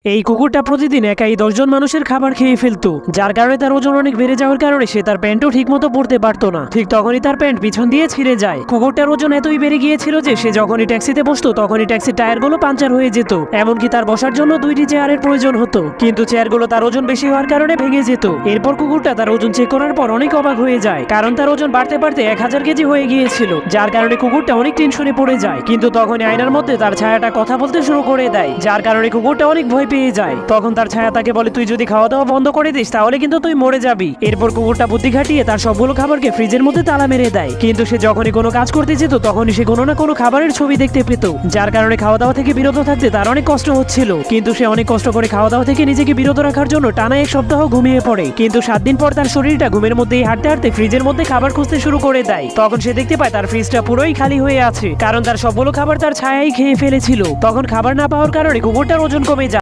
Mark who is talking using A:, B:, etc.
A: এই কুকুরটা প্রতিদিন একাই 10 জন মানুষের খাবার খেয়ে ফেলতো, যার কারণে তার ওজন অনেক বেড়ে যাওয়ার কারণে সে তার প্যান্টও ঠিক মতো পরতে পারতো না। ঠিক তখনই তার প্যান্ট পিছন দিয়ে ছিঁড়ে যায়। কুকুরটার ওজন এতই বেড়ে গিয়েছিল যে সে যখনই ট্যাক্সিতে বসতো তখনই ট্যাক্সির টায়ারগুলো পাঞ্চার হয়ে যেত। এমনকি তার বসার জন্য 2টি চেয়ারের প্রয়োজন হতো, কিন্তু চেয়ারগুলো তার ওজন বেশি হওয়ার কারণে ভেঙে যেত। এরপর কুকুরটা তার ওজন চেক করার পর অনেক অবাক হয়ে যায়, কারণ তার ওজন বাড়তে বাড়তে 1000 কেজি হয়ে গিয়েছিল, যার কারণে কুকুরটা অনেক টেনশনে পড়ে যায়। কিন্তু তখনই আয়নার মধ্যে তার ছায়াটা কথা বলতে শুরু করে দেয়, যার কারণে কুকুরটা অনেক ভয় পেয়ে যায়। তখন তার ছায়া তাকে বলে, তুই যদি খাওয়া দাওয়া বন্ধ করে দিস তাহলে কিন্তু তুই মরে যাবি। এরপর কুকুরটা বুদ্ধি খাটিয়ে তার সবগুলো খাবারকে ফ্রিজের মধ্যে তালা মেরে দেয়। কিন্তু সে যখনই কোনো কাজ করতে যেত তখনই সে কোনো না কোনো খাবারের ছবি দেখতে পেত, যার কারণে খাওয়া দাওয়া থেকে বিরত থাকতে তার অনেক কষ্ট হচ্ছিল। কিন্তু সে অনেক কষ্ট করে খাওয়া দাওয়া থেকে নিজেকে বিরত রাখার জন্য টানা 1 সপ্তাহ ঘুমিয়ে পড়ে। কিন্তু 7 দিন পর তার শরীরটা ঘুমের মধ্যেই হাঁটতে হাঁটতে ফ্রিজের মধ্যে খাবার খুঁজতে শুরু করে দেয়। তখন সে দেখতে পায় তার ফ্রিজটা পুরোই খালি হয়ে আছে, কারণ তার সবগুলো খাবার তার ছায়াই খেয়ে ফেলেছিল। তখন খাবার না পাওয়ার কারণে কুকুরটার ওজন কমে যায়।